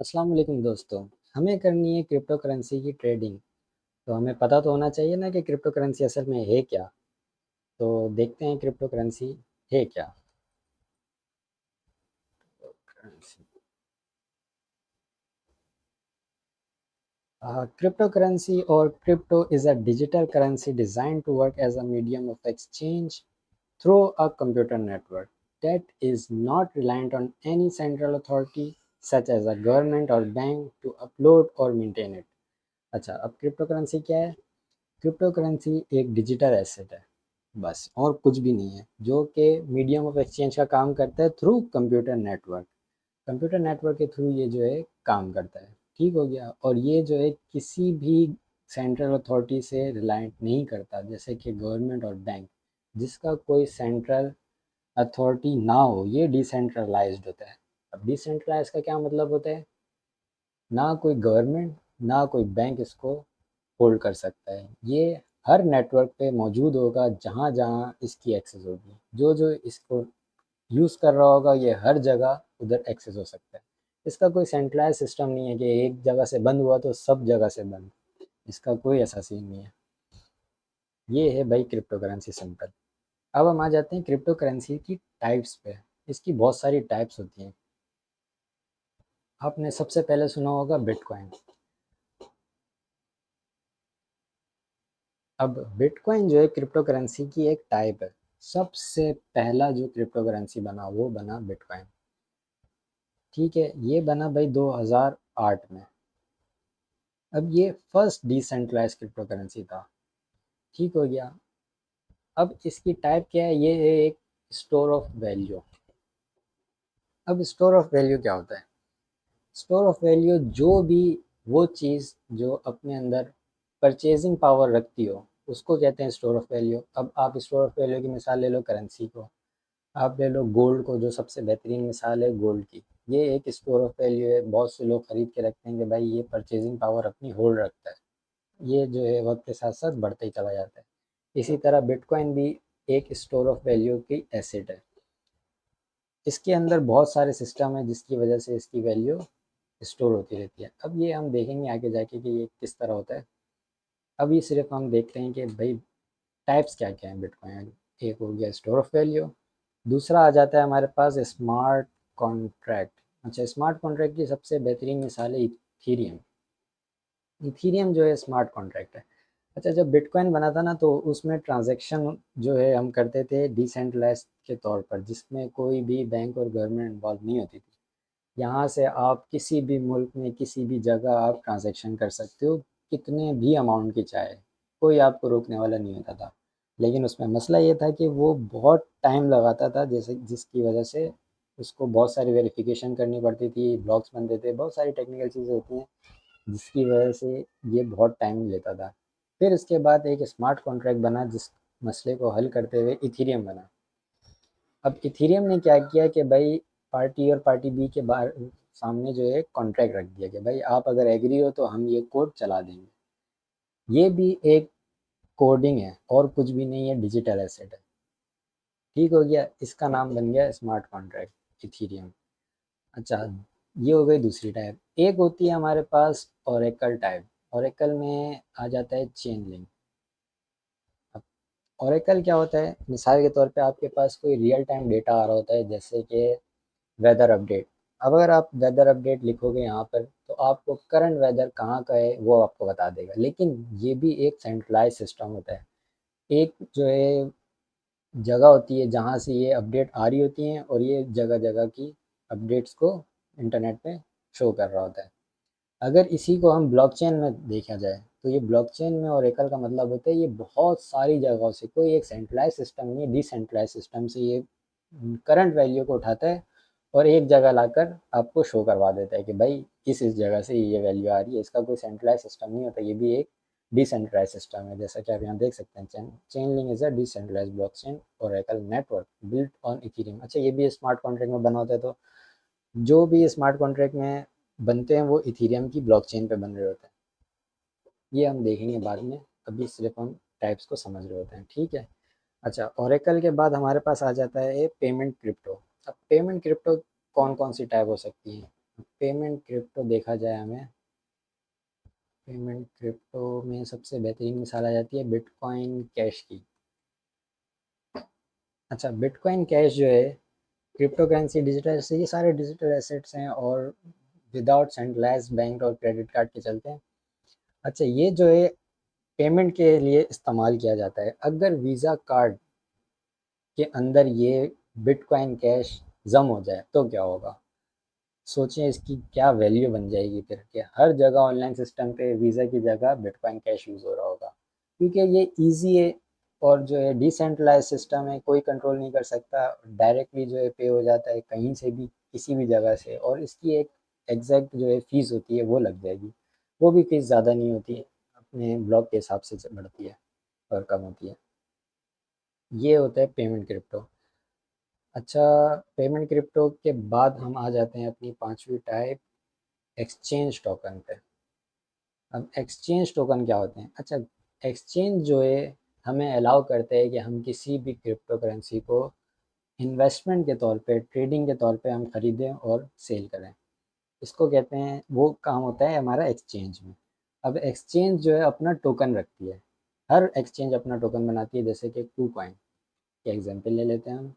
अस्सलाम वालेकुम दोस्तों। हमें करनी है क्रिप्टो करेंसी की ट्रेडिंग। तो हमें पता तो होना चाहिए ना कि क्रिप्टो करेंसी असल में है क्या। तो देखते हैं क्रिप्टो करेंसी है क्या। Cryptocurrency or crypto is a digital currency designed to work as a medium of exchange through a computer network that is not reliant on any central authority such as a government or bank to upload or maintain it। अच्छा, अब crypto currency क्या है? Crypto currency एक digital asset है, बस और कुछ भी नहीं है, जो कि मीडियम ऑफ एक्सचेंज का काम करता है through computer network. Computer network के थ्रू ये जो है काम करता है। ठीक हो गया। और ये जो है किसी भी सेंट्रल अथॉरिटी से रिलायंट नहीं करता, जैसे कि गवर्नमेंट और बैंक। जिसका कोई सेंट्रल अथॉरिटी ना हो ये डिसेंट्रलाइज्ड होता है। अब डिसेंट्रलाइज का क्या मतलब होता है? ना कोई गवर्नमेंट ना कोई बैंक इसको होल्ड कर सकता है। ये हर नेटवर्क पे मौजूद होगा जहाँ जहाँ इसकी एक्सेस होगी। जो जो इसको यूज़ कर रहा होगा ये हर जगह उधर एक्सेस हो सकता है। इसका कोई सेंट्रलाइज सिस्टम नहीं है कि एक जगह से बंद हुआ तो सब जगह से बंद। इसका कोई ऐसा सीन नहीं है। ये है भाई क्रिप्टो करेंसी सिंपल। अब हम आ जाते हैं क्रिप्टो करेंसी की टाइप्स पे। इसकी बहुत सारी टाइप्स होती हैं। आपने सबसे पहले सुना होगा बिटकॉइन। अब बिटकॉइन जो है क्रिप्टो करेंसी की एक टाइप है। सबसे पहला जो क्रिप्टो करेंसी बना वो बना बिटकॉइन। ठीक है, ये बना भाई 2008 में। अब ये फर्स्ट डिसेंट्रलाइज क्रिप्टो करेंसी था। ठीक हो गया। अब इसकी टाइप क्या है? ये है एक स्टोर ऑफ वैल्यू। अब स्टोर ऑफ वैल्यू क्या होता है? स्टोर ऑफ वैल्यू जो भी वो चीज़ जो अपने अंदर परचेजिंग पावर रखती हो उसको कहते हैं स्टोर ऑफ वैल्यू। अब आप स्टोर ऑफ वैल्यू की मिसाल ले लो करेंसी को। आप ले लो गोल्ड को, जो सबसे बेहतरीन मिसाल है गोल्ड की। ये एक स्टोर ऑफ वैल्यू है। बहुत से लोग खरीद के रखते हैं कि भाई ये परचेजिंग पावर अपनी होल्ड रखता है। ये जो है वक्त के साथ साथ बढ़ता ही चला जाता है। इसी तरह बिटकॉइन भी एक स्टोर ऑफ वैल्यू की एसेट है। इसके अंदर बहुत सारे सिस्टम है जिसकी वजह से इसकी वैल्यू स्टोर होती रहती है। अब ये हम देखेंगे आगे जाके कि ये किस तरह होता है। अभी सिर्फ हम देख रहे हैं कि भाई टाइप्स क्या क्या है बिटकॉइन। एक हो गया स्टोर ऑफ वैल्यू। दूसरा आ जाता है हमारे पास स्मार्ट कॉन्ट्रैक्ट। अच्छा, स्मार्ट कॉन्ट्रैक्ट की सबसे बेहतरीन मिसाल है इथीरियम। इथीरियम जो है स्मार्ट कॉन्ट्रैक्ट है। अच्छा, जब बिटकॉइन बना था ना तो उसमें ट्रांजैक्शन जो है हम करते थे डिसेंट्रलाइज के तौर पर, जिसमें कोई भी बैंक और गवर्नमेंट इन्वॉल्व नहीं होती थी। यहाँ से आप किसी भी मुल्क में किसी भी जगह आप ट्रांजैक्शन कर सकते हो, कितने भी अमाउंट की चाहे। कोई आपको रोकने वाला नहीं होता था। लेकिन उसमें मसला ये था कि वो बहुत टाइम लगाता था, जैसे जिसकी वजह से उसको बहुत सारी वेरिफिकेशन करनी पड़ती थी, ब्लॉक्स बनते थे, बहुत सारी टेक्निकल चीज़ें होती हैं जिसकी वजह से ये बहुत टाइम लेता था। फिर इसके बाद एक स्मार्ट कॉन्ट्रैक्ट बना जिस मसले को हल करते हुए इथीरियम बना। अब इथीरियम ने क्या किया कि भाई पार्टी और पार्टी बी के बाहर सामने जो है कॉन्ट्रैक्ट रख दिया कि भाई आप अगर एग्री हो तो हम ये कोड चला देंगे। ये भी एक कोडिंग है और कुछ भी नहीं है, डिजिटल एसेट है। ठीक हो गया। इसका नाम बन गया स्मार्ट कॉन्ट्रैक्ट इथीरियम। अच्छा, ये हो गई दूसरी टाइप। एक होती है हमारे पास ओरेकल टाइप। ओरेकल में आ जाता है चेन लिंक। अब ओरेकल क्या होता है? मिसाल के तौर पे आपके पास कोई रियल टाइम डेटा आ रहा होता है, जैसे कि वेदर अपडेट। अब अगर आप वेदर अपडेट लिखोगे यहाँ पर तो आपको करंट वेदर कहाँ का है वो आपको बता देगा। लेकिन ये भी एक सेंट्रलाइज सिस्टम होता है। एक जो है जगह होती है जहाँ से ये अपडेट आ रही होती हैं और ये जगह जगह की अपडेट्स को इंटरनेट पे शो कर रहा होता है। अगर इसी को हम ब्लॉकचेन में देखा जाए तो ये ब्लॉकचेन में ओरेकल का मतलब होता है ये बहुत सारी जगहों से, कोई एक सेंट्रलाइज सिस्टम नहीं, डिसेंट्रलाइज सिस्टम से ये करंट वैल्यू को उठाता है और एक जगह लाकर आपको शो करवा देता है कि भाई इस जगह से ये वैल्यू आ रही है। इसका कोई सेंट्रलाइज सिस्टम नहीं होता, ये भी एक डिसेंट्रलाइज सिस्टम है। जैसा कि आप यहाँ देख सकते हैं, Chainlink is a decentralise blockchain oracle network built on Ethereum. अच्छा, ये भी स्मार्ट कॉन्ट्रैक्ट में बना होता है। तो जो भी स्मार्ट कॉन्ट्रैक्ट में बनते हैं वो इथेरियम की ब्लॉकचेन पे बन रहे होते हैं। ये हम देखेंगे बाद में। अभी सिर्फ हम टाइप्स को समझ रहे होते हैं। ठीक है। अच्छा, ओरेकल के बाद हमारे पास आ जाता है पेमेंट क्रिप्टो। अब पेमेंट क्रिप्टो कौन कौन सी टाइप हो सकती है? पेमेंट क्रिप्टो देखा जाए हमें, पेमेंट क्रिप्टो में सबसे बेहतरीन मिसाल आ जाती है बिटकॉइन कैश की। अच्छा, बिटकॉइन कैश जो है क्रिप्टो करेंसी डिजिटल से, ये सारे डिजिटल एसेट्स हैं और विदाउट सेंट्रलाइज्ड बैंक और क्रेडिट कार्ड के चलते हैं। अच्छा, ये जो है पेमेंट के लिए इस्तेमाल किया जाता है। अगर वीज़ा कार्ड के अंदर ये बिटकॉइन कैश जम हो जाए तो क्या होगा? सोचिए इसकी क्या वैल्यू बन जाएगी फिर, कि हर जगह ऑनलाइन सिस्टम पे वीज़ा की जगह बिटकॉइन कैश यूज़ हो रहा होगा, क्योंकि ये इजी है और जो है डिसेंट्रलाइज सिस्टम है, कोई कंट्रोल नहीं कर सकता, डायरेक्टली जो है पे हो जाता है कहीं से भी किसी भी जगह से, और इसकी एक एग्जैक्ट जो है फ़ीस होती है वो लग जाएगी। वो भी फ़ीस ज़्यादा नहीं होती है, अपने ब्लॉक के हिसाब से बढ़ती है और कम होती है। ये होता है पेमेंट क्रिप्टो। अच्छा, पेमेंट क्रिप्टो के बाद हम आ जाते हैं अपनी पांचवी टाइप, एक्सचेंज टोकन पे। अब एक्सचेंज टोकन क्या होते हैं? अच्छा, एक्सचेंज जो है हमें अलाउ करते हैं कि हम किसी भी क्रिप्टो करेंसी को इन्वेस्टमेंट के तौर पे, ट्रेडिंग के तौर पे हम खरीदें और सेल करें। इसको कहते हैं, वो काम होता है हमारा एक्सचेंज में। अब एक्सचेंज जो है अपना टोकन रखती है, हर एक्सचेंज अपना टोकन बनाती है, जैसे कि KuCoin के एग्जांपल ले लेते हैं हम।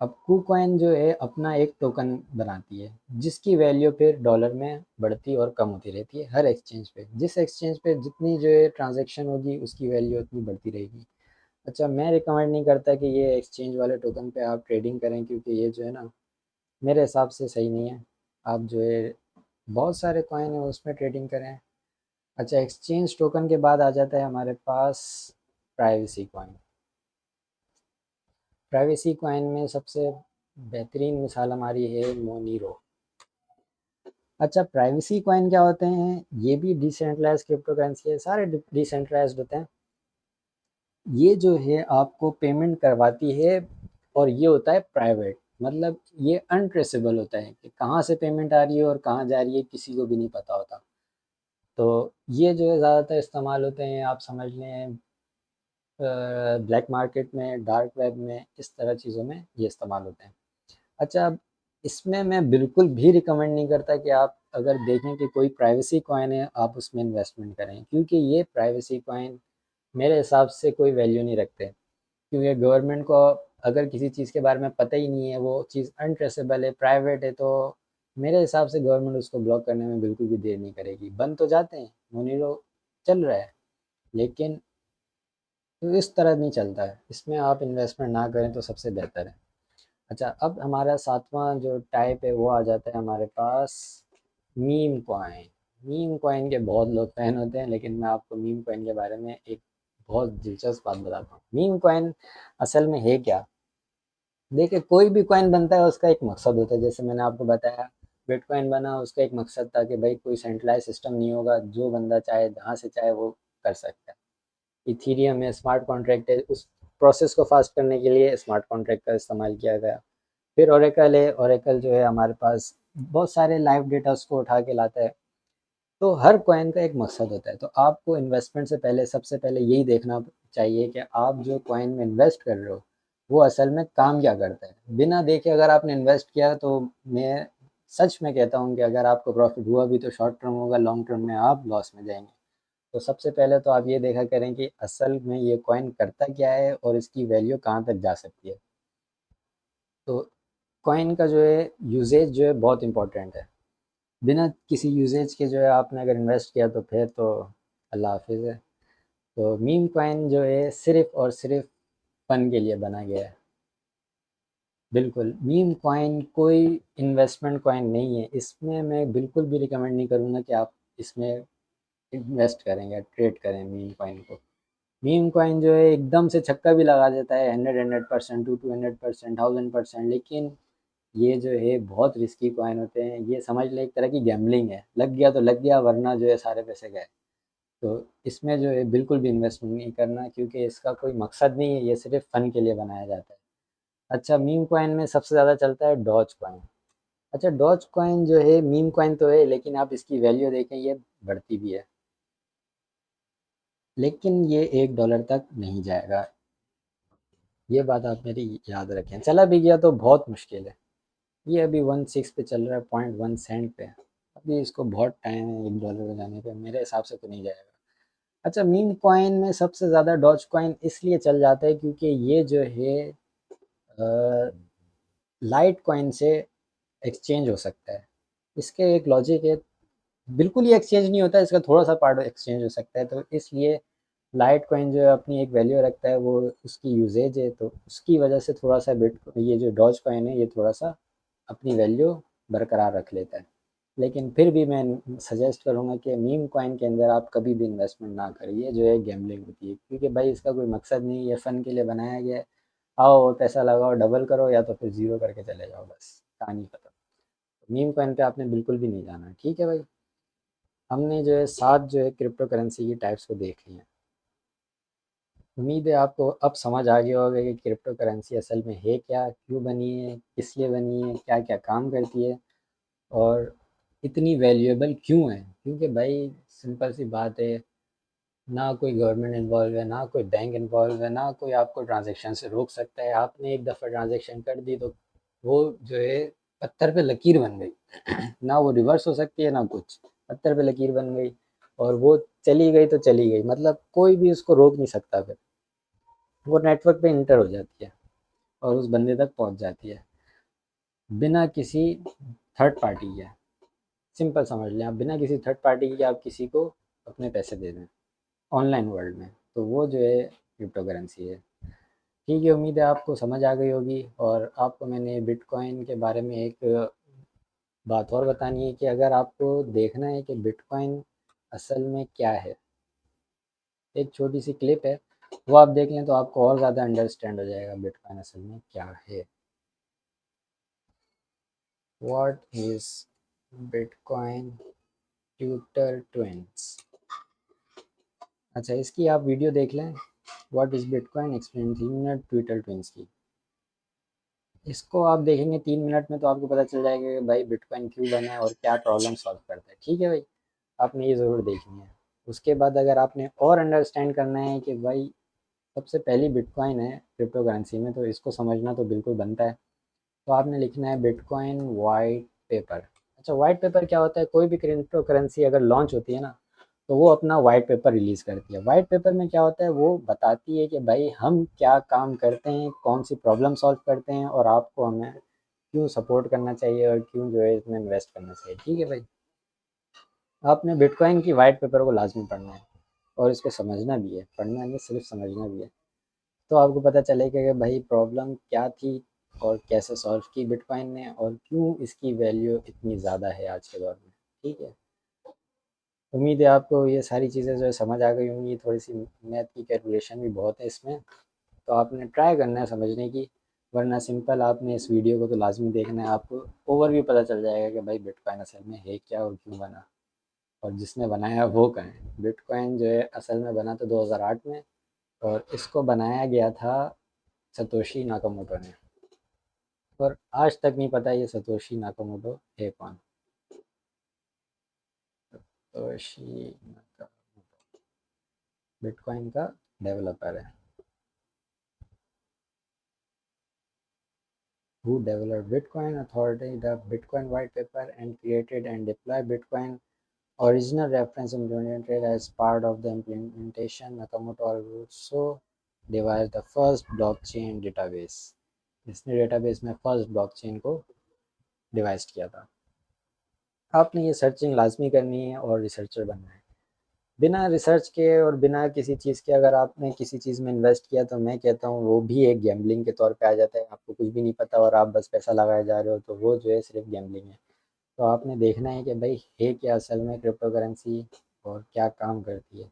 अब KuCoin जो है अपना एक टोकन बनाती है, जिसकी वैल्यू फिर डॉलर में बढ़ती और कम होती रहती है हर एक्सचेंज पे। जिस एक्सचेंज पे जितनी जो है ट्रांजैक्शन होगी उसकी वैल्यू उतनी बढ़ती रहेगी। अच्छा, मैं रिकमेंड नहीं करता कि ये एक्सचेंज वाले टोकन पे आप ट्रेडिंग करें, क्योंकि ये जो है ना, मेरे हिसाब से सही नहीं है। आप जो है बहुत सारे कॉइन है उसमें ट्रेडिंग करें। अच्छा, एक्सचेंज टोकन के बाद आ जाता है हमारे पास प्राइवेसी कॉइन। प्राइवेसी कॉइन में सबसे बेहतरीन मिसाल हमारी है मोनीरो। अच्छा, प्राइवेसी कॉइन क्या होते हैं? ये भी डिसेंट्रलाइज क्रिप्टो करेंसी है, सारे डिसेंट्रलाइज्ड होते हैं। ये जो है आपको पेमेंट करवाती है और ये होता है प्राइवेट, मतलब ये अनट्रेसेबल होता है कि कहाँ से पेमेंट आ रही है और कहाँ जा रही है किसी को भी नहीं पता होता। तो ये जो है ज़्यादातर इस्तेमाल होते हैं, आप समझ लें ब्लैक मार्केट में, डार्क वेब में, इस तरह चीज़ों में ये इस्तेमाल होते हैं। अच्छा, अब इसमें मैं बिल्कुल भी रिकमेंड नहीं करता कि आप अगर देखें कि कोई प्राइवेसी कॉइन है आप उसमें इन्वेस्टमेंट करें, क्योंकि ये प्राइवेसी कॉइन मेरे हिसाब से कोई वैल्यू नहीं रखते। क्योंकि गवर्नमेंट को अगर किसी चीज़ के बारे में पता ही नहीं है, वो चीज़ अनट्रेसेबल है, प्राइवेट है, तो मेरे हिसाब से गवर्नमेंट उसको ब्लॉक करने में बिल्कुल भी देर नहीं करेगी। बंद तो जाते हैं, मोनीरो चल रहा है, लेकिन तो इस तरह नहीं चलता है। इसमें आप इन्वेस्टमेंट ना करें तो सबसे बेहतर है। अच्छा, अब हमारा सातवां जो टाइप है वो आ जाता है हमारे पास, मीम कॉइन। मीम कॉइन के बहुत लोग फैन होते हैं, लेकिन मैं आपको मीम कॉइन के बारे में एक बहुत दिलचस्प बात बताता हूँ। मीम कॉइन असल में है क्या? देखिए, कोई भी कॉइन बनता है उसका एक मकसद होता है, जैसे मैंने आपको बताया बिटकॉइन बना, उसका एक मकसद था कि भाई कोई सेंट्रलाइज सिस्टम नहीं होगा, जो बंदा चाहे जहाँ से चाहे वो कर सकता है। इथीरियम में स्मार्ट कॉन्ट्रैक्ट है, उस प्रोसेस को फास्ट करने के लिए स्मार्ट कॉन्ट्रैक्ट का इस्तेमाल किया गया। फिर ओरेकल है, ओरेकल जो है हमारे पास बहुत सारे लाइव डेटा उसको उठा के लाता है। तो हर कॉइन का एक मकसद होता है, तो आपको इन्वेस्टमेंट से पहले सबसे पहले यही देखना चाहिए कि आप जो कॉइन में इन्वेस्ट कर रहे हो वो असल में काम क्या करता है। बिना देखे अगर आपने इन्वेस्ट किया तो मैं सच में कहता हूँ कि अगर आपको प्रॉफिट हुआ भी तो शॉर्ट टर्म होगा, लॉन्ग टर्म में आप लॉस में जाएंगे। तो सबसे पहले तो आप ये देखा करें कि असल में ये कॉइन करता क्या है और इसकी वैल्यू कहाँ तक जा सकती है। तो कॉइन का जो है यूजेज जो है बहुत इंपॉर्टेंट है। बिना किसी यूजेज के जो है आपने अगर इन्वेस्ट किया तो फिर तो अल्लाह हाफिज़ है। तो मीम कॉइन जो है सिर्फ और सिर्फ फन के लिए बना गया है। बिल्कुल, मीम कॉइन कोई इन्वेस्टमेंट कॉइन नहीं है। इसमें मैं बिल्कुल भी रिकमेंड नहीं करूँगा कि आप इसमें इन्वेस्ट करें या ट्रेड करें मीम कॉइन को। मीम कॉइन जो है एकदम से छक्का भी लगा देता है, 100% 200%, 1000%, लेकिन ये जो है बहुत रिस्की कॉइन होते हैं। ये समझ लें एक तरह की गैम्बलिंग है, लग गया तो लग गया, वरना जो है सारे पैसे गए। तो इसमें जो है बिल्कुल भी इन्वेस्टमेंट नहीं करना, क्योंकि इसका कोई मकसद नहीं है, ये सिर्फ फन के लिए बनाया जाता है। अच्छा, मीम कॉइन में सबसे ज़्यादा चलता है डॉज कॉइन। अच्छा, डॉज कॉइन जो है मीम कॉइन तो है, लेकिन आप इसकी वैल्यू देखें ये बढ़ती भी है, लेकिन ये $1 तक नहीं जाएगा। ये बात आप मेरी याद रखें, चला भी गया तो बहुत मुश्किल है। ये अभी 1.6 पे चल रहा है, 0.1 सेंट पे। अभी इसको बहुत टाइम है $1 पे जाने पे, मेरे हिसाब से तो नहीं जाएगा। अच्छा, मीम कॉइन में सबसे ज़्यादा डॉज कॉइन इसलिए चल जाता है क्योंकि ये जो है लाइट कॉइन से एक्सचेंज हो सकता है। इसके एक लॉजिक है, बिल्कुल ही एक्सचेंज नहीं होता है, इसका थोड़ा सा पार्ट एक्सचेंज हो सकता है, तो इसलिए लाइट कॉइन जो है अपनी एक वैल्यू रखता है, वो उसकी यूजेज है, तो उसकी वजह से थोड़ा सा बिट ये जो डॉज कॉइन है ये थोड़ा सा अपनी वैल्यू बरकरार रख लेता है। लेकिन फिर भी मैं सजेस्ट करूँगा कि मीम कॉइन के अंदर आप कभी भी इन्वेस्टमेंट ना करिए, जो है गैम्बलिंग होती है, क्योंकि भाई इसका कोई मकसद नहीं है, फ़न के लिए बनाया गया है। आओ पैसा लगाओ, डबल करो, या तो फिर ज़ीरो करके चले जाओ, बस कहानी खत्म। मीम कॉइन पे आपने बिल्कुल भी नहीं जाना है, ठीक है भाई। हमने जो है 7 जो है क्रिप्टो करेंसी की टाइप्स को देख लिया। उम्मीद है आपको अब समझ आ गया होगा कि क्रिप्टो करेंसी असल में है क्या, क्यों बनी है, किस लिए बनी है, क्या क्या काम करती है, और इतनी वैल्यूएबल क्यों है। क्योंकि भाई सिंपल सी बात है, ना कोई गवर्नमेंट इन्वॉल्व है, ना कोई बैंक इन्वॉल्व है, ना कोई आपको ट्रांजैक्शन से रोक सकता है। आपने एक दफ़ा ट्रांजैक्शन कर दी तो वो जो है पत्थर पे लकीर बन गई। ना वो रिवर्स हो सकती है ना कुछ, पत्थर पे लकीर बन गई, और वो चली गई तो चली गई, मतलब कोई भी उसको रोक नहीं सकता। फिर वो नेटवर्क पे इंटर हो जाती है और उस बंदे तक पहुंच जाती है बिना किसी थर्ड पार्टी के। सिंपल समझ लें आप, बिना किसी थर्ड पार्टी के आप किसी को अपने पैसे दे दें ऑनलाइन वर्ल्ड में, तो वो जो है क्रिप्टो करेंसी है। ठीक है, उम्मीद है आपको समझ आ गई होगी। और आपको मैंने बिटकॉइन के बारे में एक बात और बतानी है कि अगर आपको देखना है कि बिटकॉइन असल में क्या है, एक छोटी सी क्लिप है, वो आप देख लें तो आपको और ज़्यादा अंडरस्टैंड हो जाएगा बिटकॉइन असल में क्या है। What is bitcoin Twitter twins. अच्छा, इसकी आप वीडियो देख लें, what is bitcoin explain 3 minute Twitter twins की। इसको आप देखेंगे 3 मिनट में तो आपको पता चल जाएगा कि भाई बिटकॉइन क्यों बना है और क्या प्रॉब्लम सॉल्व करता है। ठीक है भाई, आपने ये ज़रूर देखनी है। उसके बाद अगर आपने और अंडरस्टैंड करना है कि भाई सबसे पहली बिटकॉइन है क्रिप्टो करेंसी में, तो इसको समझना तो बिल्कुल बनता है। तो आपने लिखना है बिटकॉइन वाइट पेपर। अच्छा, वाइट पेपर क्या होता है? कोई भी क्रिप्टो करेंसी अगर लॉन्च होती है ना, तो वो अपना वाइट पेपर रिलीज़ करती है। वाइट पेपर में क्या होता है, वो बताती है कि भाई हम क्या काम करते हैं, कौन सी प्रॉब्लम सॉल्व करते हैं, और आपको हमें क्यों सपोर्ट करना चाहिए और क्यों जो है इसमें इन्वेस्ट करना चाहिए। ठीक है भाई, आपने बिटकॉइन की वाइट पेपर को लाजमी पढ़ना है, और इसको समझना भी है, पढ़ना नहीं सिर्फ समझना भी है। तो आपको पता चलेगा कि भाई प्रॉब्लम क्या थी और कैसे सॉल्व की बिटकॉइन ने, और क्यों इसकी वैल्यू इतनी ज़्यादा है आज के दौर में। ठीक है, उम्मीद है आपको ये सारी चीज़ें जो है समझ आ गई होंगी। थोड़ी सी मैथ की कैलकुलेशन भी बहुत है इसमें, तो आपने ट्राई करना है समझने की, वरना सिंपल आपने इस वीडियो को तो लाजमी देखना है। आपको ओवरव्यू पता चल जाएगा कि भाई बिटकॉइन असल में है क्या और क्यों बना, और जिसने बनाया वो कहाँ है। बिटकॉइन जो है असल में बना था 2008 में, और इसको बनाया गया था सतोशी नाकामोटो ने, और आज तक नहीं पता ये सतोशी नाकामोटो है कौन। सतोशी नाकामोटो बिटकॉइन का डेवलपर है। Who developed Bitcoin Authority, the Bitcoin white paper, and created and deployed Bitcoin original reference implemented as part of the implementation. Nakamoto also devised the first blockchain database. इसने database में first blockchain को device किया था। आपने ये searching लाजमी करनी है और रिसर्चर बनना है। बिना रिसर्च के और बिना किसी चीज़ के अगर आपने किसी चीज़ में इन्वेस्ट किया, तो मैं कहता हूँ वो भी एक गैम्बलिंग के तौर पे आ जाता है। आपको कुछ भी नहीं पता और आप बस पैसा लगाए जा रहे हो, तो वो जो है सिर्फ गैम्बलिंग है। तो आपने देखना है कि भाई है क्या असल में क्रिप्टो करेंसी और क्या काम करती है।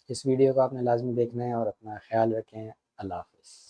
इस वीडियो को आपने लाजमी देखना है, और अपना ख्याल रखें। अल्लाह हाफ़िज़।